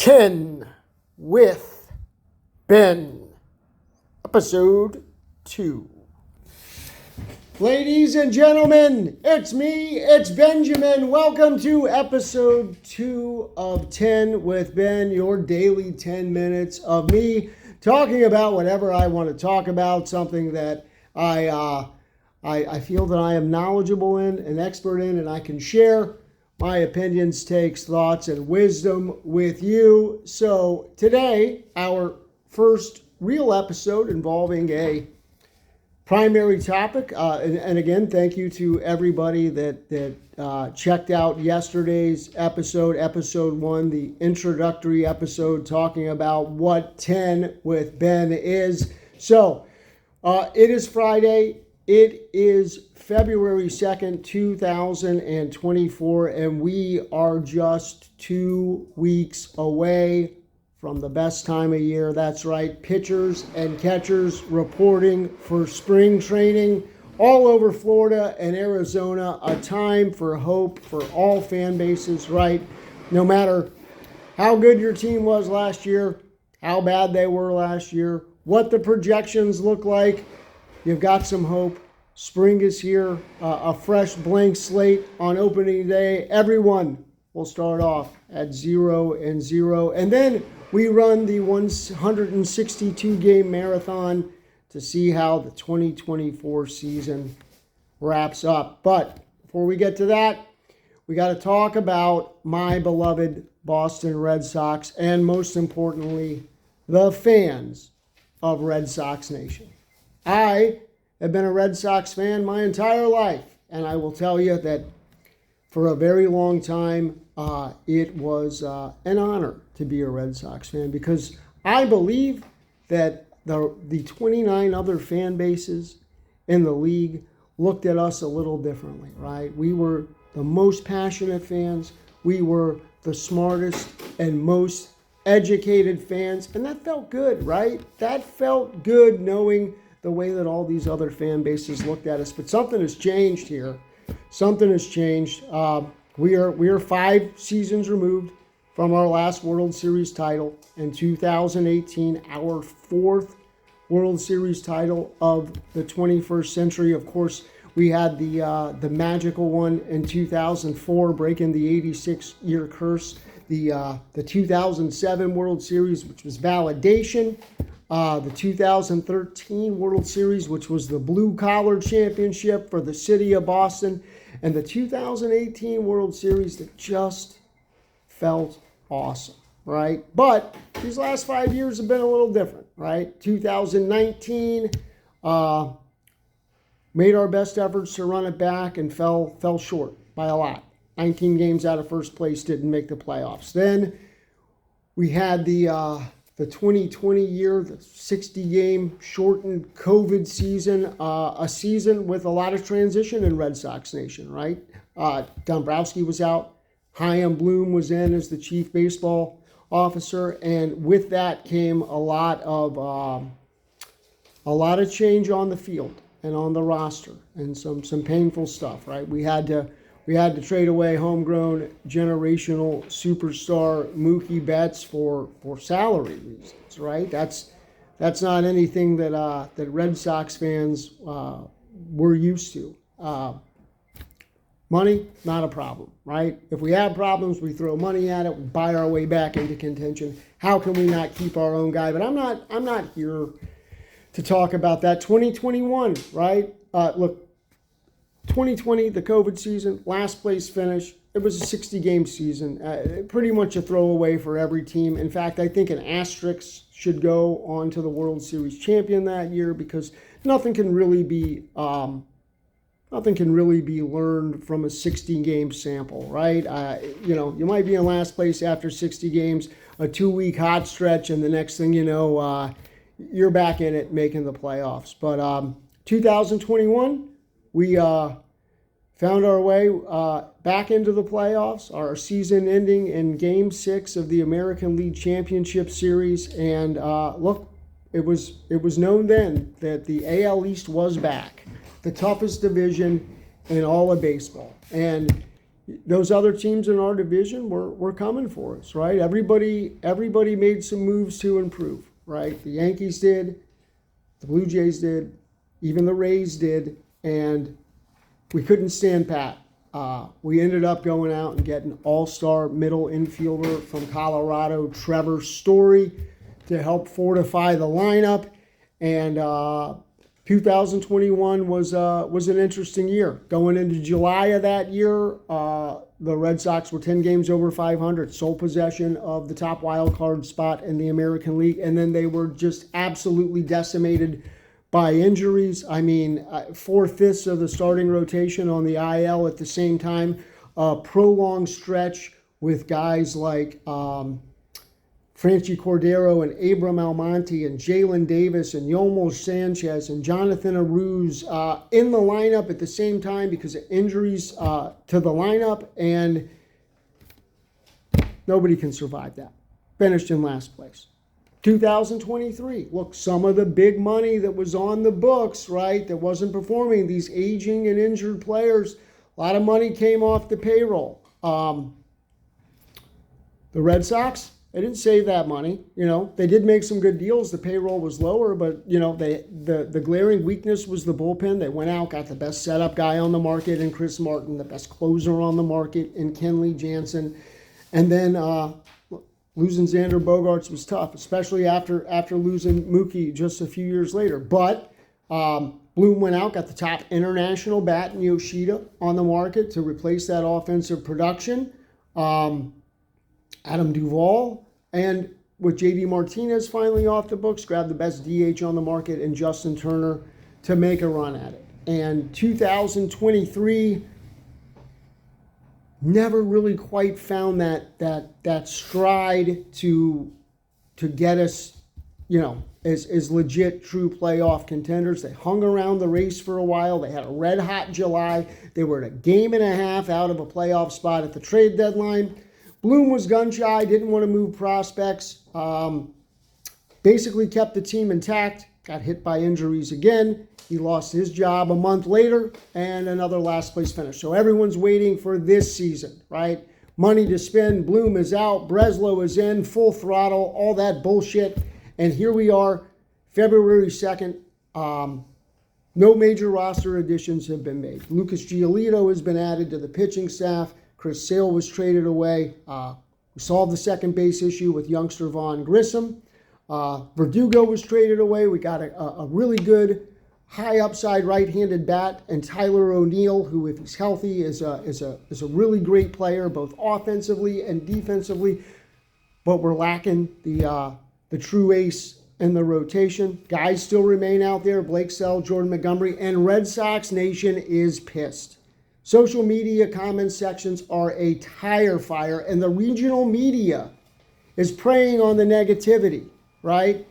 10 with Ben, episode 2. Ladies and gentlemen, it's me, it's Benjamin. Welcome to episode 2 of 10 with Ben, your daily 10 minutes of me talking about whatever I want to talk about, something that I feel that I am knowledgeable in, an expert in, and I can share my opinions, takes, thoughts, and wisdom with you. So today, our first real episode involving a primary topic. And again, thank you to everybody that checked out yesterday's episode 1, the introductory episode talking about what 10 with Ben is. So it is Friday. It is February 2nd, 2024, and we are just 2 weeks away from the best time of year. That's right, pitchers and catchers reporting for spring training all over Florida and Arizona. A time for hope for all fan bases, right? No matter how good your team was last year, how bad they were last year, what the projections look like, you've got some hope. Spring is here, a fresh blank slate on opening day. Everyone will start off at 0-0. And then we run the 162-game marathon to see how the 2024 season wraps up. But before we get to that, we got to talk about my beloved Boston Red Sox and, most importantly, the fans of Red Sox Nation. I have been a Red Sox fan my entire life, and I will tell you that for a very long time, it was an honor to be a Red Sox fan, because I believe that the 29 other fan bases in the league looked at us a little differently, right? We were the most passionate fans. We were the smartest and most educated fans, and that felt good, right? That felt good knowing the way that all these other fan bases looked at us. But something has changed here. Something has changed. We are 5 seasons removed from our last World Series title in 2018, our 4th World Series title of the 21st century. Of course, we had the magical one in 2004, breaking the 86-year curse. The 2007 World Series, which was validation. The 2013 World Series, which was the blue-collar championship for the city of Boston, and the 2018 World Series that just felt awesome, right? But these last 5 years have been a little different, right? 2019 made our best efforts to run it back and fell short by a lot. 19 games out of first place, didn't make the playoffs. Then we had the 2020 year, the 60-game shortened COVID season, a season with a lot of transition in Red Sox Nation, right? Dombrowski was out. Chaim Bloom was in as the chief baseball officer, and with that came a lot of change on the field and on the roster, and some painful stuff, right? We had to trade away homegrown generational superstar Mookie Betts for salary reasons, right? That's not anything that Red Sox fans were used to. Money, not a problem, right? If we have problems, we throw money at it, we buy our way back into contention. How can we not keep our own guy? But I'm not here to talk about that. 2021, right? Look. 2020, the COVID season, last place finish. It was a 60-game season, pretty much a throwaway for every team. In fact, I think an asterisk should go on to the World Series champion that year, because nothing can really be learned from a 60-game sample, right? You might be in last place after 60 games, a 2-week hot stretch, and the next thing you know, you're back in it, making the playoffs. But 2021. We found our way back into the playoffs, our season ending in Game 6 of the American League Championship Series. And look, it was known then that the AL East was back, the toughest division in all of baseball. And those other teams in our division were coming for us, right? Everybody made some moves to improve, right? The Yankees did, the Blue Jays did, even the Rays did, and we couldn't stand pat. We ended up going out and getting all-star middle infielder from Colorado, Trevor Story, to help fortify the lineup. And 2021 was an interesting year. Going into July of that year, the Red Sox were 10 games over 500, sole possession of the top wild card spot in the American League, and then they were just absolutely decimated by injuries. I mean, 4/5 of the starting rotation on the IL at the same time. A prolonged stretch with guys like Franchi Cordero and Abram Almonte and Jalen Davis and Yomel Sanchez and Jonathan Aruz in the lineup at the same time because of injuries to the lineup, and nobody can survive that. Finished in last place. 2023, look, some of the big money that was on the books, right, that wasn't performing, these aging and injured players, a lot of money came off the payroll. The Red Sox, they didn't save that money. They did make some good deals. The payroll was lower, but, the glaring weakness was the bullpen. They went out, got the best setup guy on the market in Chris Martin, the best closer on the market in Kenley Jansen. And then losing Xander Bogaerts was tough, especially after losing Mookie just a few years later. But Bloom went out, got the top international bat in Yoshida on the market to replace that offensive production. Adam Duvall, and with J.D. Martinez finally off the books, grabbed the best DH on the market in Justin Turner to make a run at it. And 2023 never really quite found that stride to get us, as legit true playoff contenders. They hung around the race for a while. They had a red hot July. They were at a game and a half out of a playoff spot at the trade deadline. Bloom was gun shy, didn't want to move prospects, basically kept the team intact, got hit by injuries again. He lost his job a month later, and another last place finish. So everyone's waiting for this season, right? Money to spend. Bloom is out. Breslow is in, full throttle, all that bullshit. And here we are, February 2nd. No major roster additions have been made. Lucas Giolito has been added to the pitching staff. Chris Sale was traded away. We solved the second base issue with youngster Vaughn Grissom. Verdugo was traded away. We got a really good high upside right-handed bat, and Tyler O'Neill, who, if he's healthy, is a really great player, both offensively and defensively. But we're lacking the true ace in the rotation. Guys still remain out there: Blake Snell, Jordan Montgomery, and Red Sox Nation is pissed. Social media comment sections are a tire fire, and the regional media is preying on the negativity, right?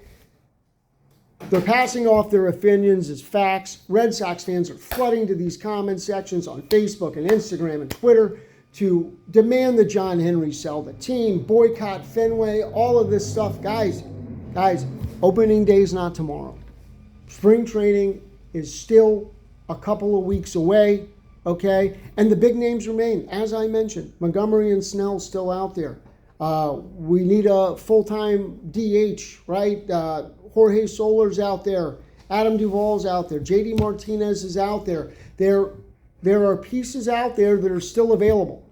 They're passing off their opinions as facts. Red Sox fans are flooding to these comment sections on Facebook and Instagram and Twitter to demand that John Henry sell the team, boycott Fenway, all of this stuff. Guys, opening day's not tomorrow. Spring training is still a couple of weeks away. Okay, and the big names remain. As I mentioned, Montgomery and Snell still out there. We need a full-time DH, right? Jorge Soler's out there. Adam Duvall's out there. J.D. Martinez is out there. There are pieces out there that are still available,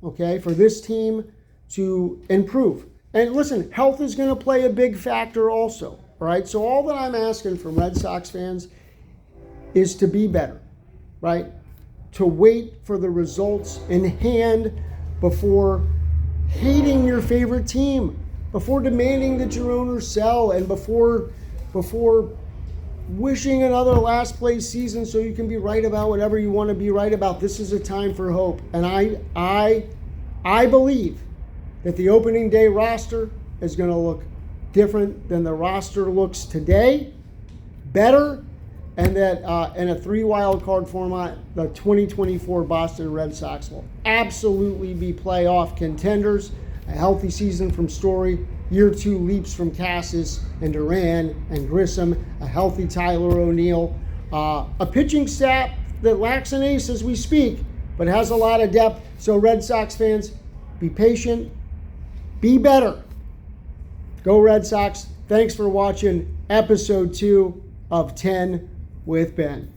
okay, for this team to improve. And listen, health is going to play a big factor also, all right? So all that I'm asking from Red Sox fans is to be better, right? To wait for the results in hand before hating your favorite team, before demanding that your owners sell, and before wishing another last place season so you can be right about whatever you want to be right about. This is a time for hope. And I believe that the opening day roster is going to look different than the roster looks today, better, and that in a 3 wild card format, the 2024 Boston Red Sox will absolutely be playoff contenders. A healthy season from Story, year 2 leaps from Cassis and Duran and Grissom, a healthy Tyler O'Neill, a pitching staff that lacks an ace as we speak, but has a lot of depth. So Red Sox fans, be patient, be better. Go Red Sox. Thanks for watching episode 2 of 10 with Ben.